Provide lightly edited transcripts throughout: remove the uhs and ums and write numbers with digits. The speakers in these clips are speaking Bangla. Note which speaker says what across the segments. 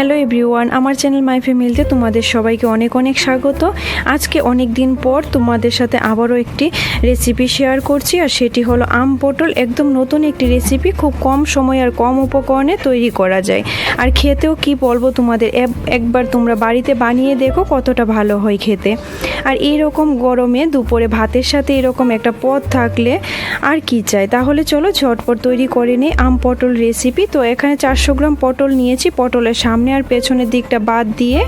Speaker 1: হ্যালো এভরিওয়ান, আমার চ্যানেল মাই ফ্যামিলিতে তোমাদের সবাইকে অনেক অনেক স্বাগত। আজকে অনেক দিন পর তোমাদের সাথে আবারও একটি রেসিপি শেয়ার করছি, আর সেটি হলো আম পটল। একদম নতুন একটি রেসিপি, খুব কম সময় আর কম উপকরণে তৈরি করা যায়, আর খেতেও কি বলবো তোমাদের, একবার তোমরা বাড়িতে বানিয়ে দেখো কতটা ভালো হয় খেতে। আর এইরকম গরমে দুপুরে ভাতের সাথে এরকম একটা পদ থাকলে আর কি চাই। তাহলে চলো ঝটপট তৈরি করে নিই আম পটল রেসিপি। তো এখানে 400 গ্রাম পটল নিয়েছি। পটলের সামনে আর পেছনের দিকটা বাদ দিয়ে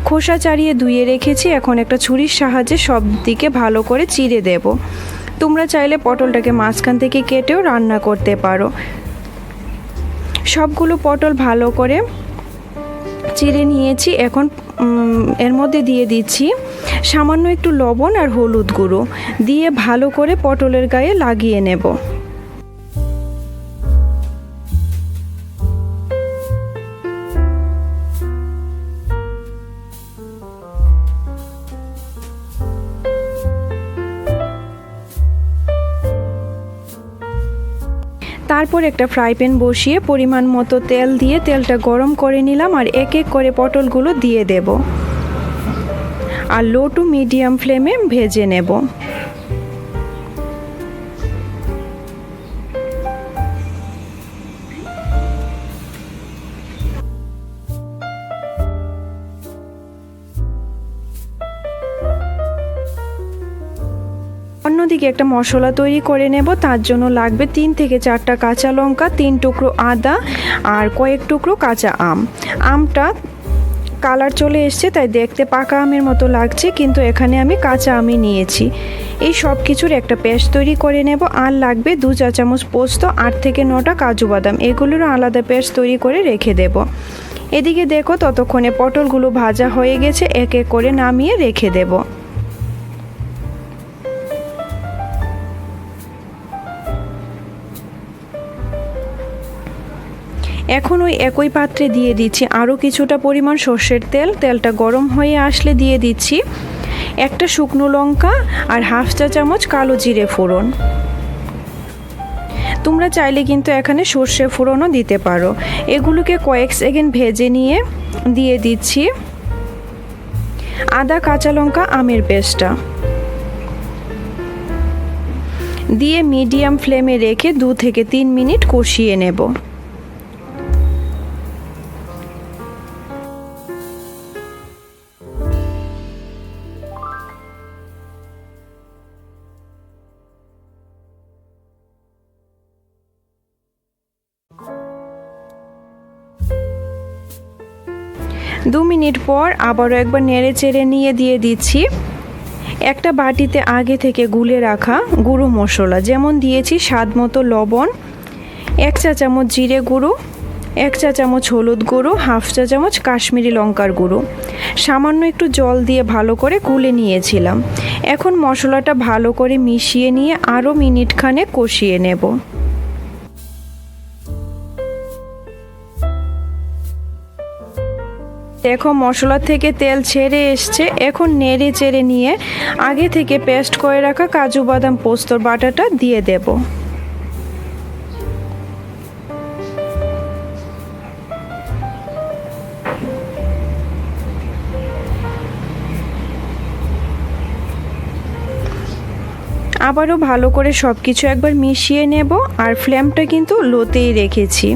Speaker 1: খোসা ছাড়িয়ে ধুয়ে রেখেছি। এখন একটা ছুরির সাহায্যে সব দিকে ভালো করে চিড়ে দেব। তোমরা চাইলে পটলটাকে মাঝখান থেকে কেটেও রান্না করতে পারো। সবগুলো পটল ভালো করে চিড়ে নিয়েছি। এখন এর মধ্যে দিয়ে দিচ্ছি সামান্য একটু লবণ আর হলুদ গুঁড়ো, দিয়ে ভালো করে পটলের গায়ে লাগিয়ে নেব। তারপর একটা ফ্রাই প্যান বসিয়ে পরিমাণ মতো তেল দিয়ে তেলটা গরম করে নিলাম, আর এক এক করে পটলগুলো দিয়ে দেব, আর লো টু মিডিয়াম ফ্লেমে ভেজে নেব। অন্যদিকে একটা মশলা তৈরি করে নেব। তার জন্য লাগবে 3 থেকে 4টা কাঁচা লঙ্কা, 3 টুকরো আদা আর কয়েক টুকরো কাঁচা আম। আমটা কালার চলে এসছে, তাই দেখতে পাকা আমের মতো লাগছে, কিন্তু এখানে আমি কাঁচা আমই নিয়েছি। এই সব কিছুর একটা পেস্ট তৈরি করে নেব। আর লাগবে 2 চা চামচ পোস্ত, 8 থেকে 9টা কাজু বাদাম। এগুলোরও আলাদা পেস্ট তৈরি করে রেখে দেব। এদিকে দেখো ততক্ষণে পটলগুলো ভাজা হয়ে গেছে, এক এক করে নামিয়ে রেখে দেব। এখন ওই একই পাত্রে দিয়ে দিচ্ছি আরও কিছুটা পরিমাণ সর্ষের তেল। তেলটা গরম হয়ে আসলে দিয়ে দিচ্ছি একটা শুকনো লঙ্কা আর হাফ চা চামচ কালো জিরে ফোড়ন। তোমরা চাইলে কিন্তু এখানে সর্ষে ফোড়নও দিতে পারো। এগুলোকে কয়েক সেকেন্ড ভেজে নিয়ে দিয়ে দিচ্ছি আদা কাঁচা লঙ্কা আমের পেস্টটা, দিয়ে মিডিয়াম ফ্লেমে রেখে 2 থেকে 3 মিনিট কষিয়ে নেব। দু মিনিট পর আবারও একবার নেড়ে চেড়ে নিয়ে দিয়ে দিচ্ছি একটা বাটিতে আগে থেকে গুলে রাখা গুঁড়ো মশলা, যেমন দিয়েছি স্বাদ মতো লবণ, 1 চা চামচ জিরে গুঁড়ো, 1 চা চামচ হলুদ গুঁড়ো, হাফ চা চামচ কাশ্মীরি লঙ্কার গুঁড়ো। সামান্য একটু জল দিয়ে ভালো করে গুলে নিয়েছিলাম। এখন মশলাটা ভালো করে মিশিয়ে নিয়ে আরও মিনিট খানেক কষিয়ে নেব। দেখো মশলা থেকে তেল ছেড়ে এসছে। এখন নেড়ে চেড়ে নিয়ে আগে থেকে পেস্ট করে রাখা কাজু বাদাম পোস্তর বাটাটা দিয়ে দেব। আবারও ভালো করে সব কিছু একবার মিশিয়ে নেব, আর ফ্লেমটা কিন্তু লোতেই রেখেছি।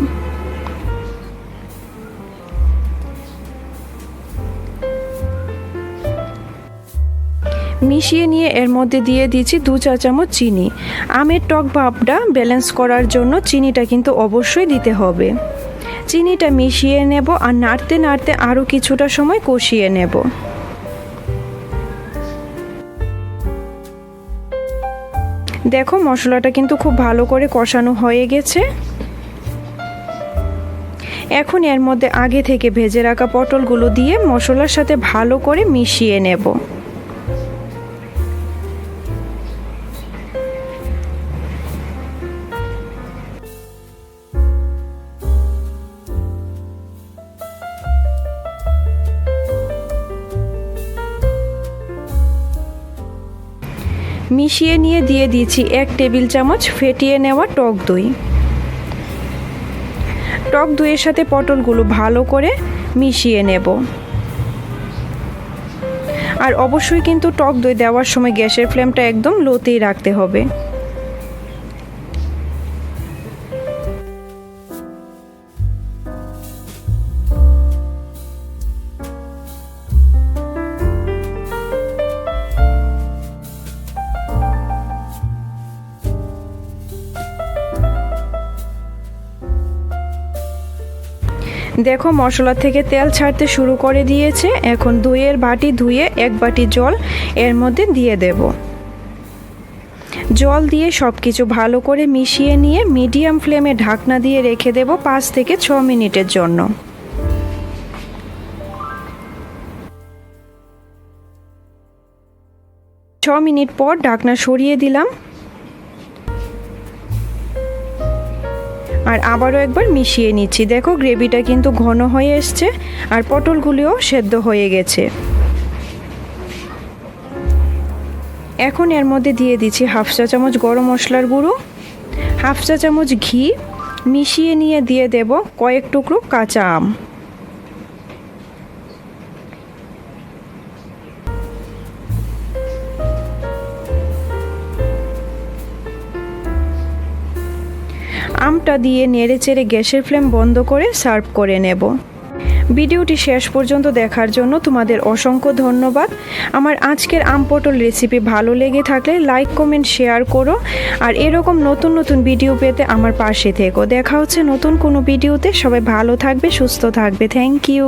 Speaker 1: মিশিয়ে নিয়ে এর মধ্যে দিয়ে দিচ্ছি 2 চা চামচ চিনি। আমের টক ভাবটা ব্যালেন্স করার জন্য চিনিটা কিন্তু অবশ্যই দিতে হবে। চিনিটা মিশিয়ে নেব, আর নাড়তে নাড়তে আরও কিছুটা সময় কষিয়ে নেব। দেখো মশলাটা কিন্তু খুব ভালো করে কষানো হয়ে গেছে। এখন এর মধ্যে আগে থেকে ভেজে রাখা পটলগুলো দিয়ে মশলার সাথে ভালো করে মিশিয়ে নেব। মিশিয়ে নিয়ে দিয়ে দিয়েছি 1 টেবিল চামচ ফেটিয়ে নেওয়া টক দই। টক দইয়ের সাথে পটলগুলো ভালো করে মিশিয়ে নেব। আর অবশ্যই কিন্তু টক দই দেওয়ার সময় গ্যাসের ফ্লেমটা একদম লোতেই রাখতে হবে। দেখো মশলা থেকে তেল ছাড়তে শুরু করে দিয়েছে। এখন দইয়ের বাটি ধুয়ে 1 বাটি জল এর মধ্যে দিয়ে দেব। জল দিয়ে সব কিছু ভালো করে মিশিয়ে নিয়ে মিডিয়াম ফ্লেমে ঢাকনা দিয়ে রেখে দেব 5 থেকে 6 মিনিটের জন্য। মিনিট পর ঢাকনা সরিয়ে দিলাম আর আবারও একবার মিশিয়ে নিচ্ছি। দেখো গ্রেভিটা কিন্তু ঘন হয়ে এসছে আর পটলগুলিও সেদ্ধ হয়ে গেছে। এখন এর মধ্যে দিয়ে দিচ্ছি 1/2 চা চামচ গরম মশলার গুঁড়ো, 1/2 চা চামচ ঘি, মিশিয়ে নিয়ে দিয়ে দেব কয়েক টুকরো কাঁচা আম। আমটা দিয়ে নেড়েচেড়ে গ্যাসের ফ্লেম বন্ধ করে সার্ভ করে নেব। ভিডিওটি শেষ পর্যন্ত দেখার জন্য তোমাদের অসংখ্য ধন্যবাদ। আমার আজকের আম পটল রেসিপি ভালো লেগে থাকলে লাইক কমেন্ট শেয়ার করো আর এরকম নতুন নতুন ভিডিও পেতে আমার পাশে থেকো। দেখা হচ্ছে নতুন কোনো ভিডিওতে। সবাই ভালো থাকবে, সুস্থ থাকবে। Thank you.